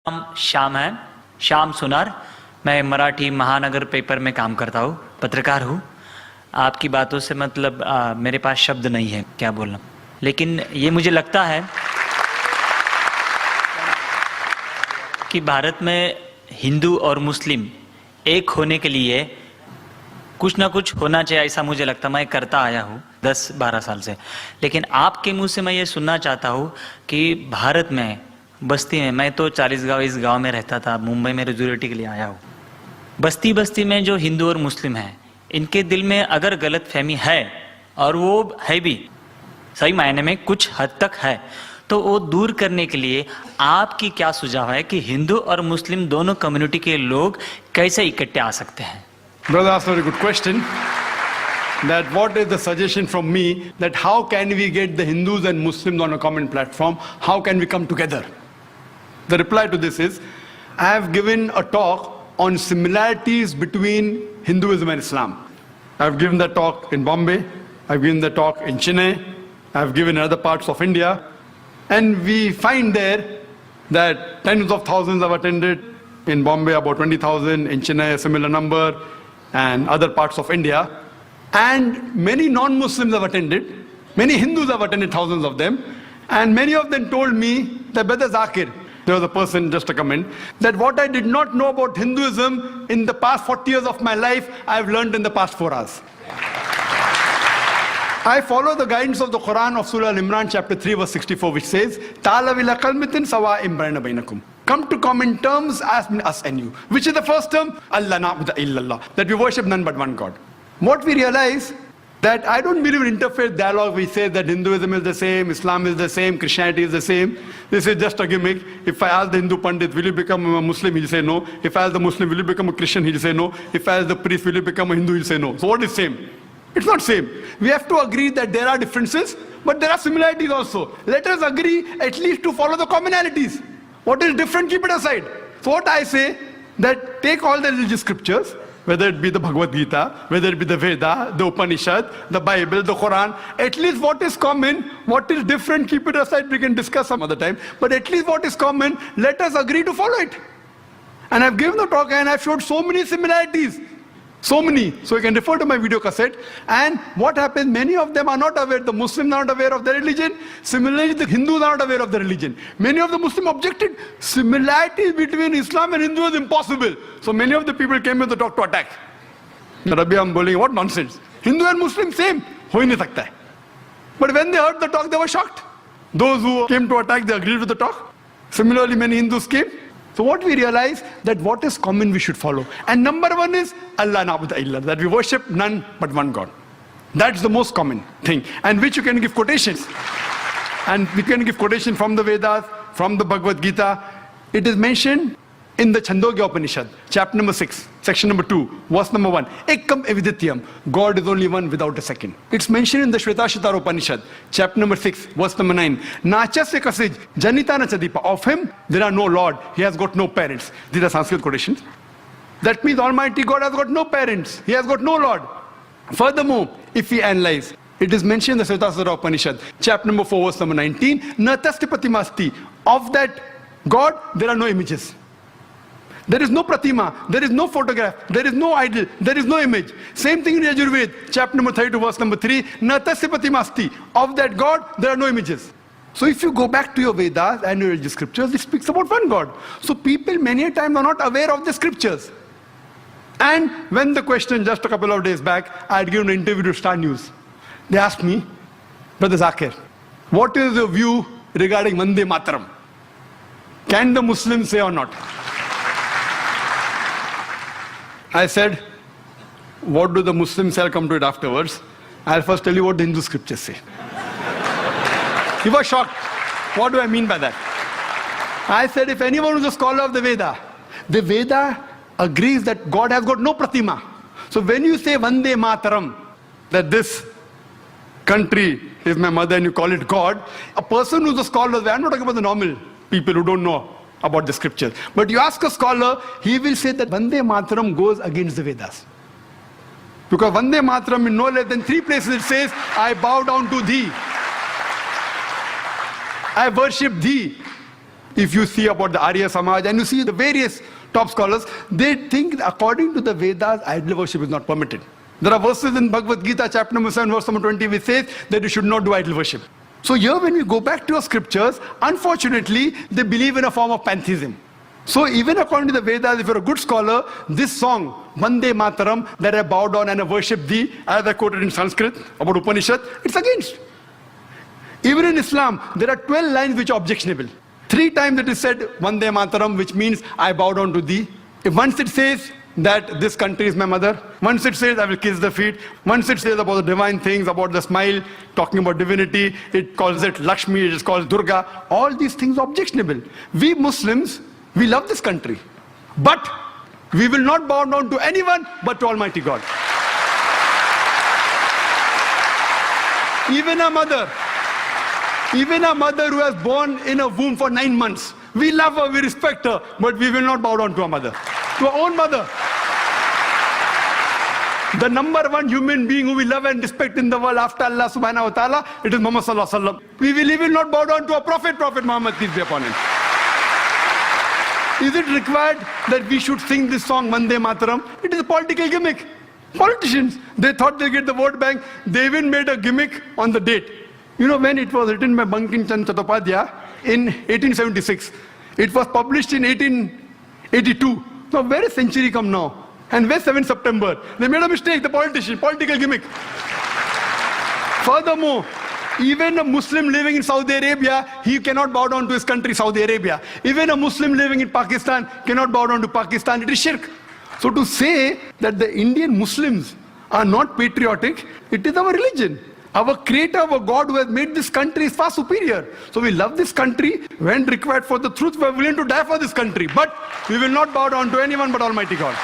नाम श्याम है, श्याम सुनार। मैं मराठी महानगर पेपर में काम करता हूँ, पत्रकार हूँ। आपकी बातों से मतलब मेरे पास शब्द नहीं है क्या बोलना, लेकिन ये मुझे लगता है कि भारत में हिंदू और मुस्लिम एक होने के लिए कुछ ना कुछ होना चाहिए, ऐसा मुझे लगता है। मैं करता आया हूँ 10-12 साल से, लेकिन आपके मुंह से मैं ये सुनना चाहता हूँ कि भारत में बस्ती में, मैं तो 40 गांव इस गांव में रहता था, मुंबई में रेजुलेटी के लिए आया हूँ। बस्ती बस्ती में जो हिंदू और मुस्लिम हैं, इनके दिल में अगर गलत फहमी है, और वो है भी सही मायने में कुछ हद तक है, तो वो दूर करने के लिए आपकी क्या सुझाव है कि हिंदू और मुस्लिम दोनों कम्युनिटी के लोग कैसे इकट्ठे आ सकते हैं? Brother asked a very good question. That what is the suggestion from me that how can we get the Hindus and Muslims on a common platform? How can we come together? The reply to this is, I have given a talk on similarities between Hinduism and Islam. I have given that talk in Bombay, I have given the talk in Chennai, I have given in other parts of India, and we find there that tens of thousands have attended. In Bombay about 20,000, in Chennai a similar number, and other parts of India. And many non-Muslims have attended, many Hindus have attended, thousands of them, and many of them told me that, Brother Zakir, there was a person, just a comment, that what I did not know about Hinduism in the past 40 years of my life, I have learned in the past 4 hours. I follow the guidance of the Quran of Surah Al-Imran chapter 3 verse 64, which says, Ta'alaw ila kalmatin sawa'in bainakum. Come to common terms as us and you. Which is the first term? Allah na'budu illallah. That we worship none but one God. What we realize, that I don't believe in interfaith dialogue. We say that Hinduism is the same, Islam is the same, Christianity is the same. This is just a gimmick. If I ask the Hindu Pandit, will you become a Muslim? He'll say no. If I ask the Muslim, will you become a Christian? He'll say no. If I ask the priest, will you become a Hindu? He'll say no. So what is same? It's not same. We have to agree that there are differences, but there are similarities also. Let us agree at least to follow the commonalities. What is different, keep it aside. So what I say, that take all the religious scriptures, whether it be the Bhagavad Gita, whether it be the Veda, the Upanishad, the Bible, the Quran, at least what is common, what is different, keep it aside, we can discuss some other time, but at least what is common, let us agree to follow it. And I've given the talk and I've showed so many similarities. So many. So you can refer to my video cassette. And what happens, many of them are not aware. The Muslims are not aware of their religion. Similarly, the Hindus are not aware of their religion. Many of the Muslims objected. Similarities between Islam and Hindu is impossible. So many of the people came with the talk to attack. Rabbi, I'm bullying. What nonsense. Hindu and Muslim same. Ho hi nahi sakta hai. But when they heard the talk, they were shocked. Those who came to attack, they agreed with the talk. Similarly, many Hindus came. So what we realize, that what is common we should follow. And number one is Allah na'budu illallah, that we worship none but one God. That's the most common thing, and which you can give quotations. And we can give quotation from the Vedas, from the Bhagavad Gita. It is mentioned in the Chandogya Upanishad, chapter number 6, section number 2, verse number 1. Ekam evidityam, God is only one without a second. It's mentioned in the Shvetashvatara Upanishad, chapter number 6, verse number 9. Nachasya kasij, janita na chadipa. Of him, there are no Lord. He has got no parents. These are Sanskrit quotations. That means Almighty God has got no parents. He has got no Lord. Furthermore, if we analyze, it is mentioned in the Shvetashvatara Upanishad, chapter number 4, verse number 19. Natasti pratimasti. Of that God, there are no images. There is no pratima, there is no photograph, there is no idol, there is no image. Same thing in Yajurved, chapter number 32, verse number 3. Natasya pratimasti. Of that God, there are no images. So if you go back to your Vedas and your religious scriptures, it speaks about one God. So people many times are not aware of the scriptures. And when the question, just a couple of days back, I had given an interview to Star News. They asked me, Brother Zakir, what is your view regarding Vande Mataram? Can the Muslims say or not? I said, what do the Muslims say? I'll come to it afterwards. I'll first tell you what the Hindu scriptures say. He was shocked. What do I mean by that? I said, if anyone who's a scholar of the Veda agrees that God has got no pratima. So when you say Vande Mataram, that this country is my mother and you call it God, a person who's a scholar, I'm not talking about the normal people who don't know about the scriptures. But you ask a scholar, he will say that Vande Mataram goes against the Vedas. Because Vande Mataram in no less than 3 places it says, I bow down to thee. I worship thee. if you see about the Arya Samaj and you see the various top scholars, they think that according to the Vedas, idol worship is not permitted. There are verses in Bhagavad Gita, chapter number 7, verse number 20, which says that you should not do idol worship. So here when we go back to our scriptures, unfortunately, they believe in a form of pantheism. So even according to the Vedas, if you're a good scholar, this song, Vande Mataram, that I bow down and I worship thee, as I quoted in Sanskrit about Upanishad, it's against. Even in Islam, there are 12 lines which are objectionable. 3 times it is said, Vande Mataram, which means I bow down to thee. If once it says that this country is my mother, once it says I will kiss the feet, once it says about the divine things, about the smile, talking about divinity, it calls it Lakshmi, it is called Durga, all these things are objectionable. We Muslims, we love this country, but we will not bow down to anyone but to Almighty God. Even a mother who has born in a womb for 9 months, we love her, we respect her, but we will not bow down to our mother, to our own mother. The number one human being who we love and respect in the world after Allah subhanahu wa ta'ala, it is Muhammad sallallahu alaihi wasallam. We will even not bow down to our Prophet Muhammad, peace be upon him. Is it required that we should sing this song, Vande Mataram? It is a political gimmick. Politicians, they thought they'll get the vote bank. They even made a gimmick on the date. You know, when it was written by Bankim Chand Chattopadhyay in 1876, it was published in 1882. Now, where is century come now? And where's 7th September? They made a mistake, the political gimmick. Furthermore, even a Muslim living in Saudi Arabia, he cannot bow down to his country, Saudi Arabia. Even a Muslim living in Pakistan cannot bow down to Pakistan. It is shirk. So to say that the Indian Muslims are not patriotic, it is our religion. Our creator, our God who has made this country is far superior. So we love this country. When required for the truth, we are willing to die for this country. But we will not bow down to anyone but Almighty God.